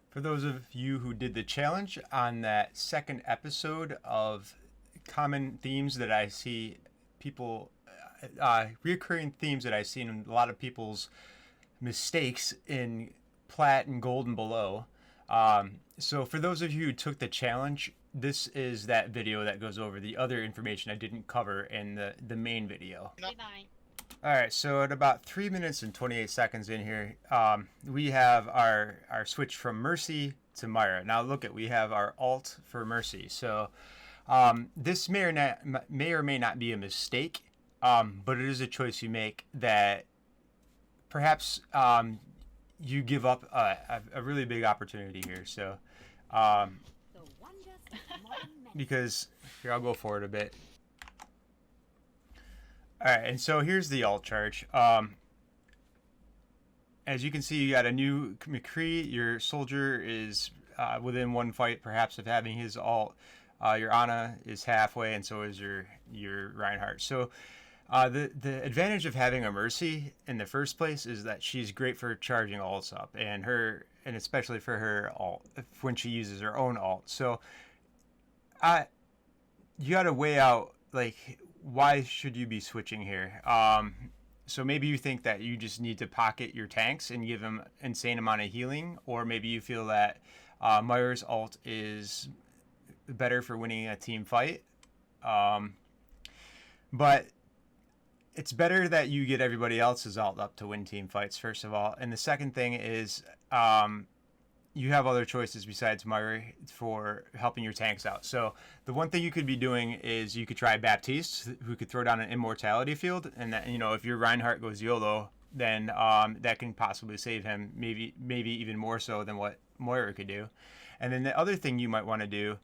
For those of you who did the challenge on that second episode of common themes that I see people, reoccurring themes that I see in a lot of people's mistakes in plat and gold and below. So for those of you who took the challenge, this is that video that goes over the other information I didn't cover in the main video. All right, so at about 3 minutes and 28 seconds in here, we have our switch from Mercy to Myra. Now look at, we have our alt for Mercy. So this may or may not be a mistake, but it is a choice you make that perhaps you give up a really big opportunity here. So because here, I'll go forward a bit. All right, and so here's the alt charge. As you can see, you got a new McCree. Your soldier is within one fight, perhaps, of having his alt. Your Ana is halfway, and so is your Reinhardt. So the advantage of having a Mercy in the first place is that she's great for charging alts up, and especially for her alt when she uses her own alt. So you got to weigh out, like, why should you be switching here? So maybe you think that you just need to pocket your tanks and give them insane amount of healing, or maybe you feel that Myra's alt is better for winning a team fight. But it's better that you get everybody else's alt up to win team fights, first of all. And the second thing is you have other choices besides Myra for helping your tanks out. So the one thing you could be doing is you could try Baptiste, who could throw down an immortality field, and that, if your Reinhardt goes YOLO, then that can possibly save him, maybe even more so than what Moira could do. And then the other thing you might want to do,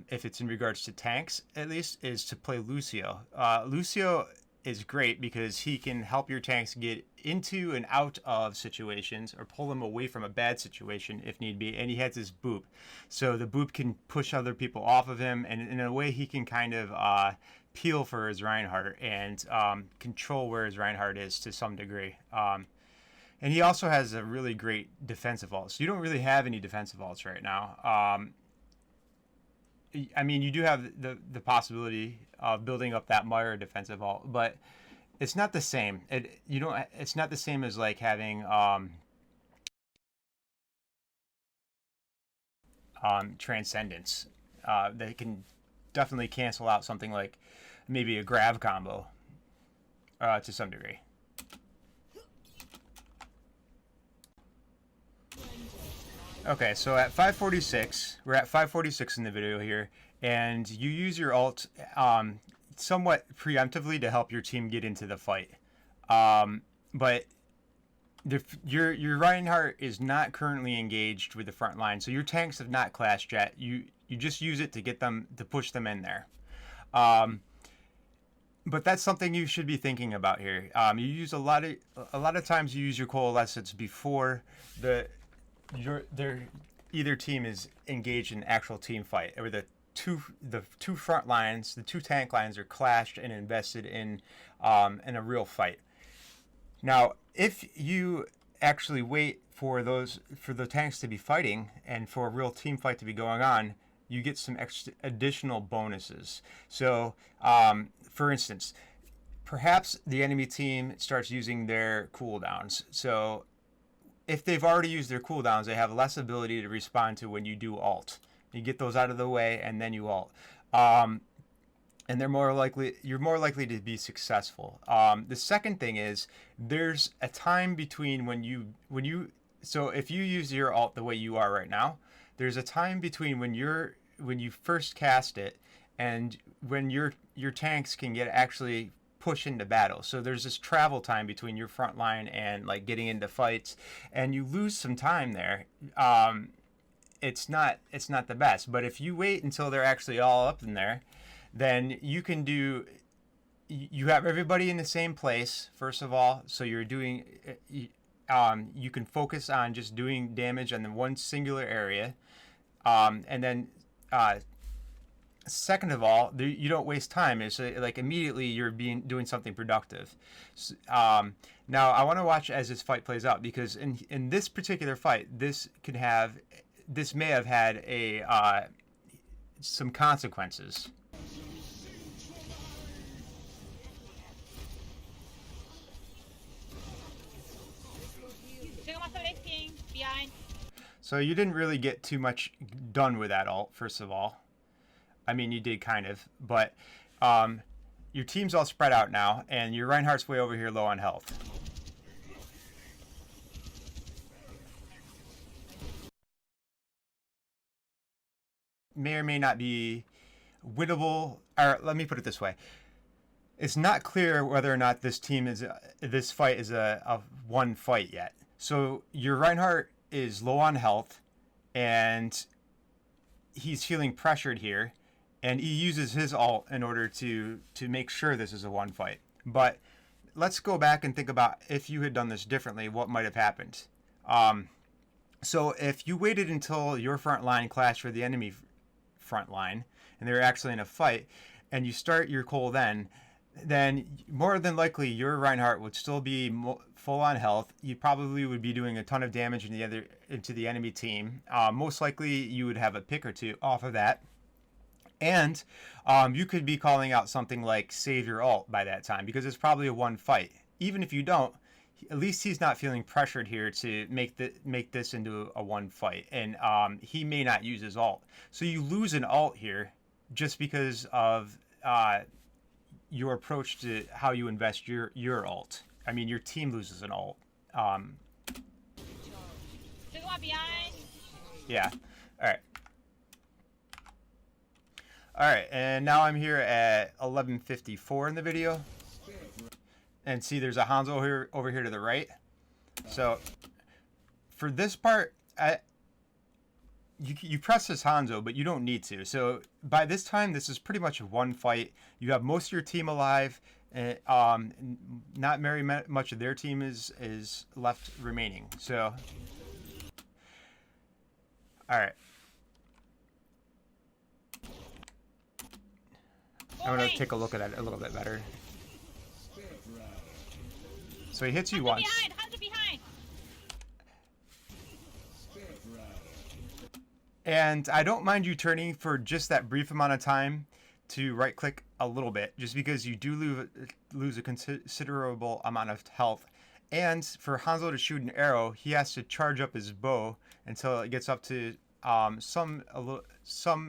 if it's in regards to tanks at least, is to play Lucio. Lucio is great because he can help your tanks get into and out of situations, or pull them away from a bad situation if need be. And he has his boop, so the boop can push other people off of him, and in a way he can kind of peel for his Reinhardt and control where his Reinhardt is to some degree. And he also has a really great defensive ult. So you don't really have any defensive ults right now. I mean, you do have the possibility of building up that Myra defensive ult, but it's not the same. It's not the same as like having Transcendence. That can definitely cancel out something like maybe a grab combo to some degree. Okay, so at 546, we're at 546 in the video here, and you use your ult somewhat preemptively to help your team get into the fight. But your Reinhardt is not currently engaged with the front line, so your tanks have not clashed yet. You just use it to get them, to push them in there. But that's something you should be thinking about here. You use a lot of times you use your coalescence before either team is engaged in an actual team fight, or the two front lines, the two tank lines are clashed and invested in a real fight. Now, if you actually wait for the tanks to be fighting and for a real team fight to be going on, you get some additional bonuses. So, for instance, perhaps the enemy team starts using their cooldowns. So if they've already used their cooldowns, they have less ability to respond to when you do ult. You get those out of the way, and then you ult. And you're more likely to be successful. The second thing is, there's a time between so if you use your ult the way you are right now, there's a time between when you first cast it and when your tanks can actually push into battle. So there's this travel time between your front line and like getting into fights, and you lose some time there. It's not the best, but if you wait until they're actually all up in there, then you have everybody in the same place, first of all, so you're doing you can focus on just doing damage on the one singular area, and then second of all, you don't waste time. It's like immediately you're doing something productive. Now I want to watch as this fight plays out, because in this particular fight, this may have had a some consequences. Behind. So you didn't really get too much done with that ult, first of all. I mean, you did kind of, but your team's all spread out now, and your Reinhardt's way over here low on health. May or may not be winnable, or let me put it this way. It's not clear whether or not this fight is a one fight yet. So your Reinhardt is low on health, and he's feeling pressured here, and he uses his ult in order to make sure this is a one fight. But let's go back and think about, if you had done this differently, what might have happened. So if you waited until your front line clashed with the enemy front line, and they're actually in a fight, and you start your Cole then more than likely your Reinhardt would still be full on health. You probably would be doing a ton of damage into the enemy team. Most likely you would have a pick or two off of that. And you could be calling out something like save your ult by that time, because it's probably a one fight. Even if you don't, at least he's not feeling pressured here to make this into a one fight. And he may not use his ult. So you lose an ult here just because of your approach to how you invest your ult. I mean, your team loses an ult. There's one behind. Yeah. All right. All right, and now I'm here at 11:54 in the video, and see there's a Hanzo over here to the right. So for this part, you press this Hanzo, but you don't need to. So by this time, this is pretty much one fight. You have most of your team alive, and not very much of their team is left remaining. So, all right. I'm going to take a look at it a little bit better. So he hits you once. Behind. And I don't mind you turning for just that brief amount of time to right click a little bit, just because you do lose a considerable amount of health. And for Hanzo to shoot an arrow, he has to charge up his bow until it gets up to some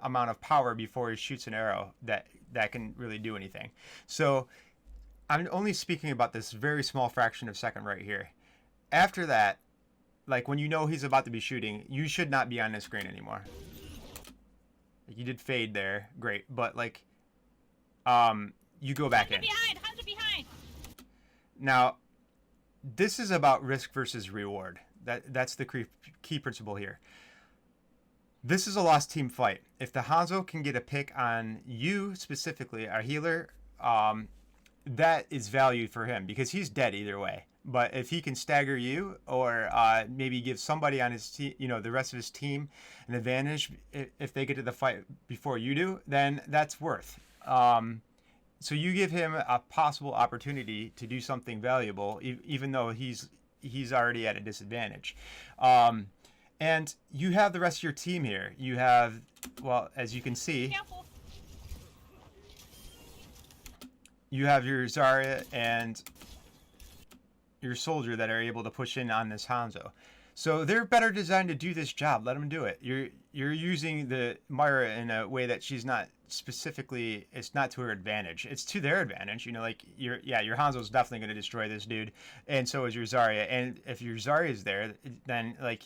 amount of power before he shoots an arrow that can really do anything. So I'm only speaking about this very small fraction of a second right here. After that, like when you know he's about to be shooting, you should not be on the screen anymore. You did fade there, great, but like you go back in. Behind. Now, this is about risk versus reward. That's the key principle here. This is a lost team fight. If the Hanzo can get a pick on you specifically, our healer, that is valued for him, because he's dead either way. But if he can stagger you, or maybe give somebody on his team, the rest of his team, an advantage if they get to the fight before you do, then that's worth. So you give him a possible opportunity to do something valuable, even though he's already at a disadvantage. And you have the rest of your team here. You have, well, as you can see, Careful. you have your Zarya and your soldier that are able to push in on this Hanzo. So they're better designed to do this job. Let them do it. You're using the Myra in a way that she's not specifically. It's not to her advantage. It's to their advantage. Like your Hanzo's definitely going to destroy this dude, and so is your Zarya. And if your Zarya is there, then like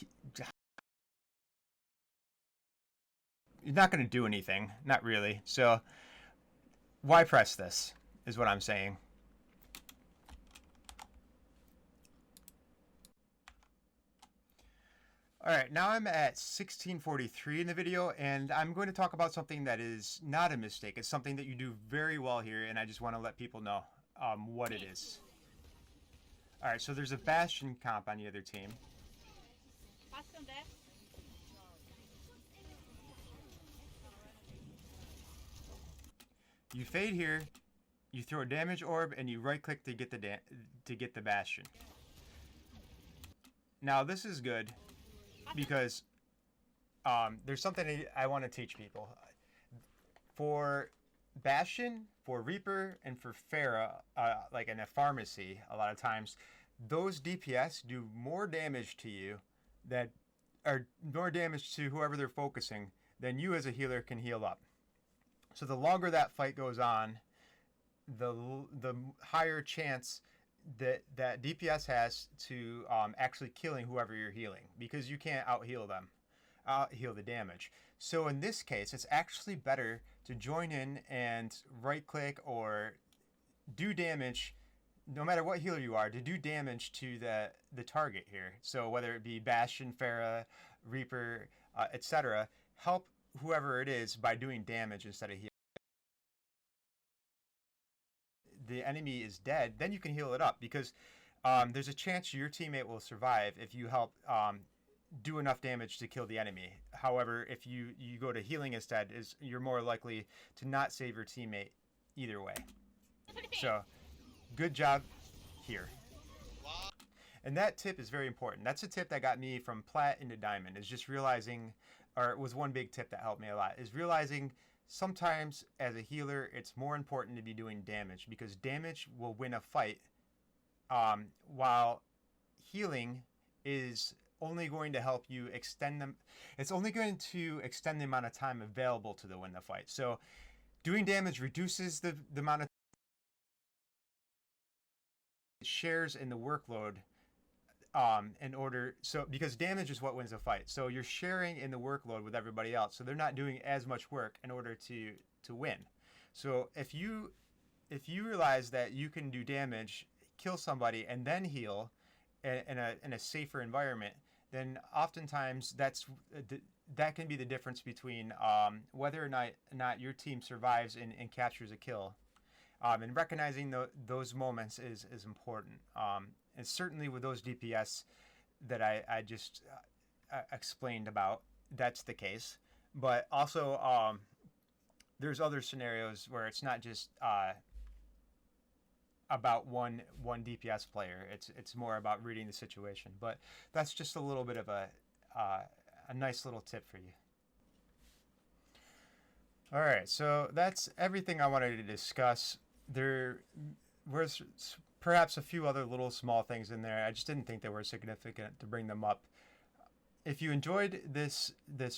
you're not going to do anything. Not really. So why press this? Is what I'm saying. All right, now I'm at 16:43 in the video, and I'm going to talk about something that is not a mistake. It's something that you do very well here, and I just want to let people know what it is. All right, so there's a Bastion comp on the other team. Bastion there. You fade here. you throw a damage orb and you right click to get the bastion. Now this is good because there's something I want to teach people. For Bastion, for Reaper, and for Pharah, like in a pharmacy, a lot of times, those DPS do more damage to you that are more damage to whoever they're focusing than you as a healer can heal up. So the longer that fight goes on, the higher chance that DPS has to actually killing whoever you're healing, because you can't out heal them, heal the damage. So in this case, it's actually better to join in and right click or do damage, no matter what healer you are, to do damage to the target here. So whether it be Bastion, Pharah, Reaper, etc., help whoever it is by doing damage instead of healing. The enemy is dead, then you can heal it up, because there's a chance your teammate will survive if you help do enough damage to kill the enemy. However, if you go to healing instead, you're more likely to not save your teammate either way. So, good job here. And that tip is very important. That's a tip that got me from plat into diamond, is just realizing, or it was one big tip that helped me a lot, is realizing sometimes as a healer it's more important to be doing damage, because damage will win a fight, while healing is only going to help you extend them. It's only going to extend the amount of time available to win the fight. So doing damage reduces the amount of shares in the workload, in order, so because damage is what wins a fight, so you're sharing in the workload with everybody else, so they're not doing as much work in order to win. So if you realize that you can do damage, kill somebody, and then heal in a safer environment, then oftentimes that can be the difference between whether or not your team survives and captures a kill. And recognizing those moments is important. And certainly with those DPS that I just explained about, that's the case. But also, there's other scenarios where it's not just about one DPS player. It's more about reading the situation. But that's just a little bit of a nice little tip for you. All right, so that's everything I wanted to discuss. There was perhaps a few other little small things in there. I just didn't think they were significant to bring them up. If you enjoyed this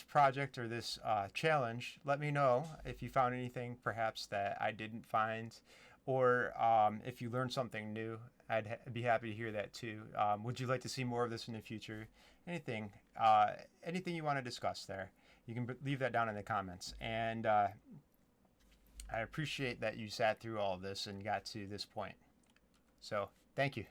project or this challenge, let me know if you found anything perhaps that I didn't find, or if you learned something new. I'd be happy to hear that too. Would you like to see more of this in the future? Anything you want to discuss there, you can leave that down in the comments. And I appreciate that you sat through all of this and got to this point. So, thank you.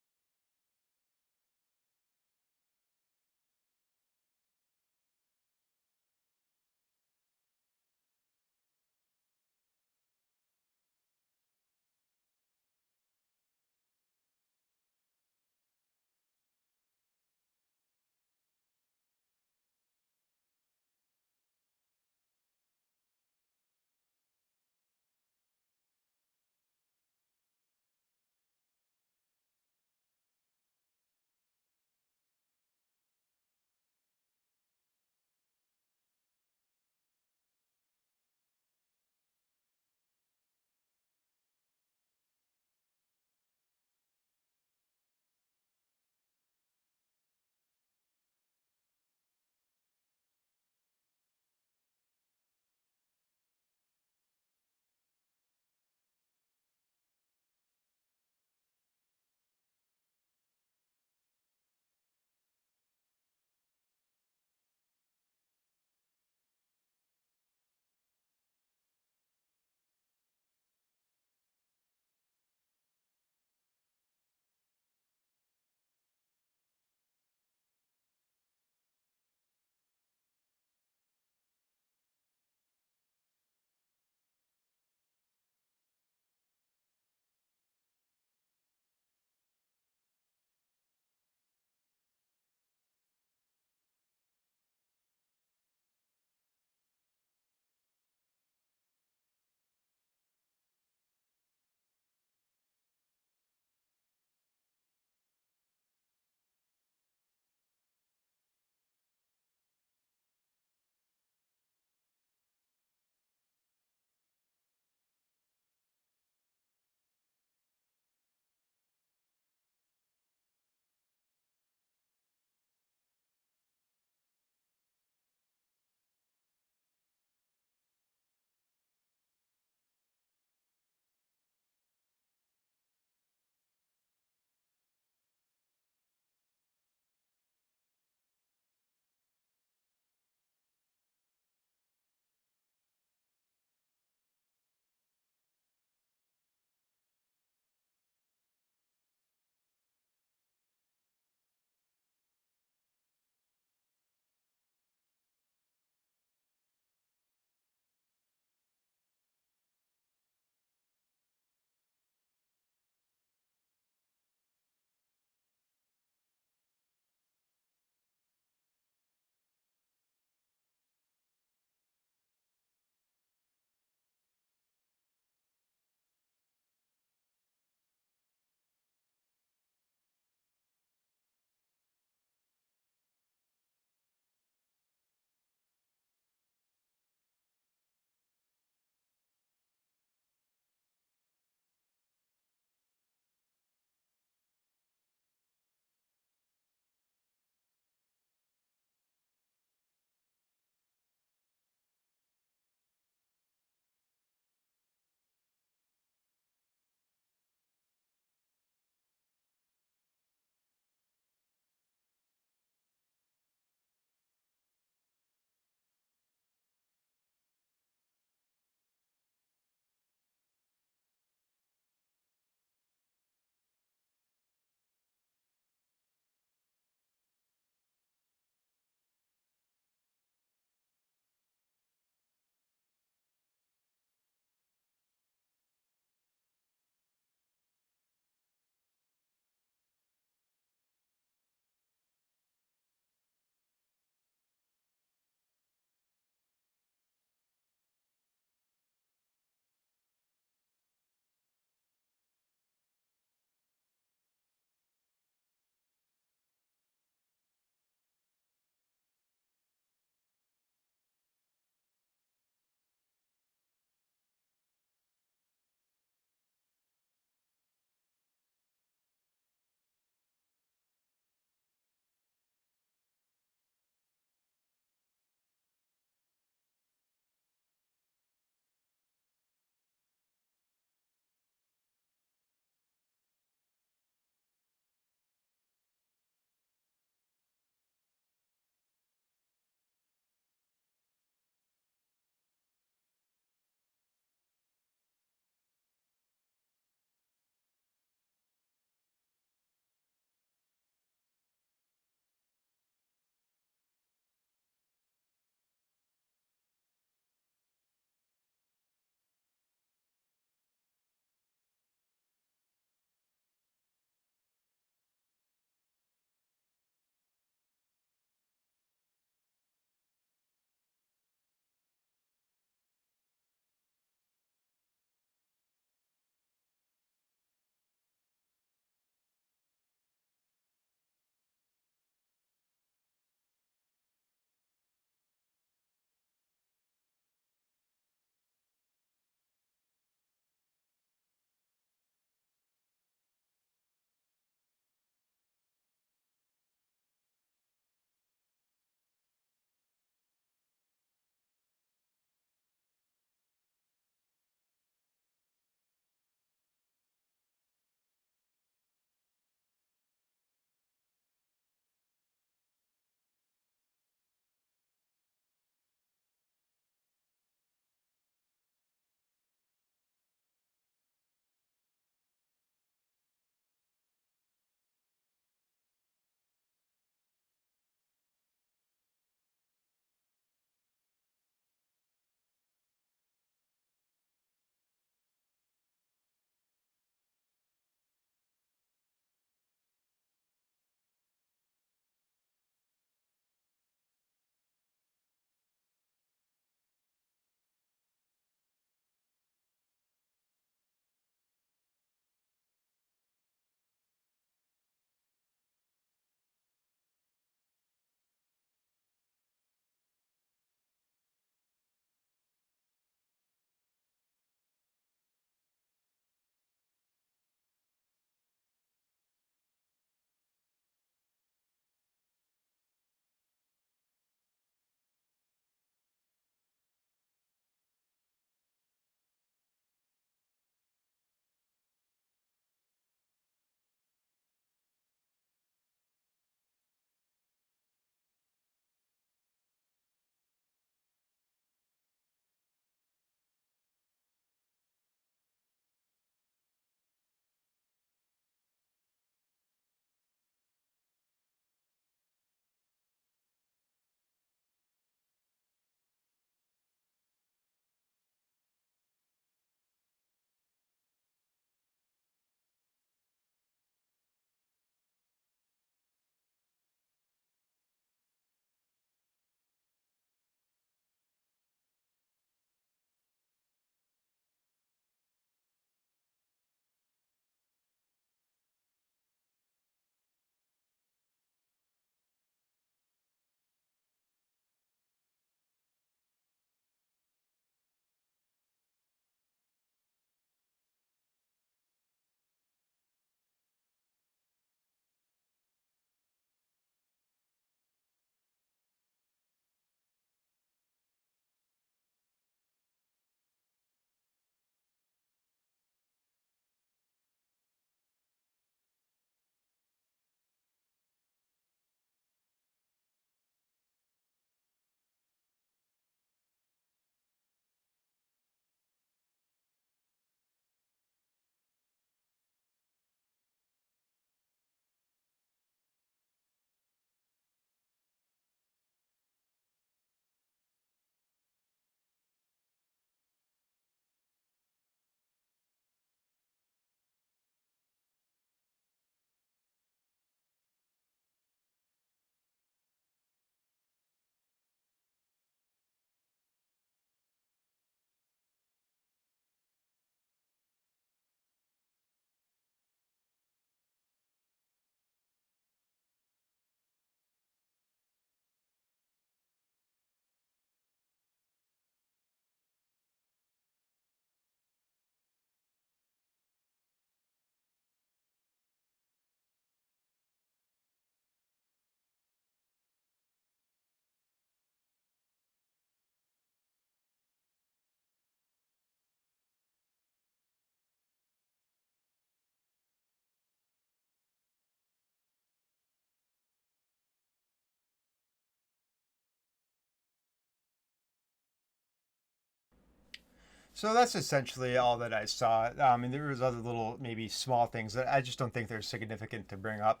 So that's essentially all that I saw. And there was other little, maybe small things that I just don't think they're significant to bring up.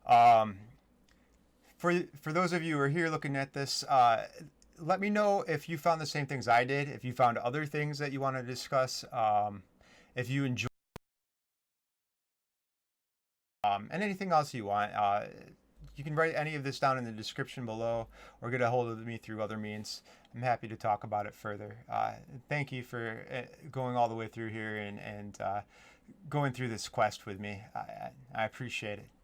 Um, for those of you who are here looking at this, let me know if you found the same things I did. If you found other things that you want to discuss. If you enjoy and anything else you want. You can write any of this down in the description below or get a hold of me through other means. I'm happy to talk about it further. Thank you for going all the way through here and going through this quest with me. I appreciate it.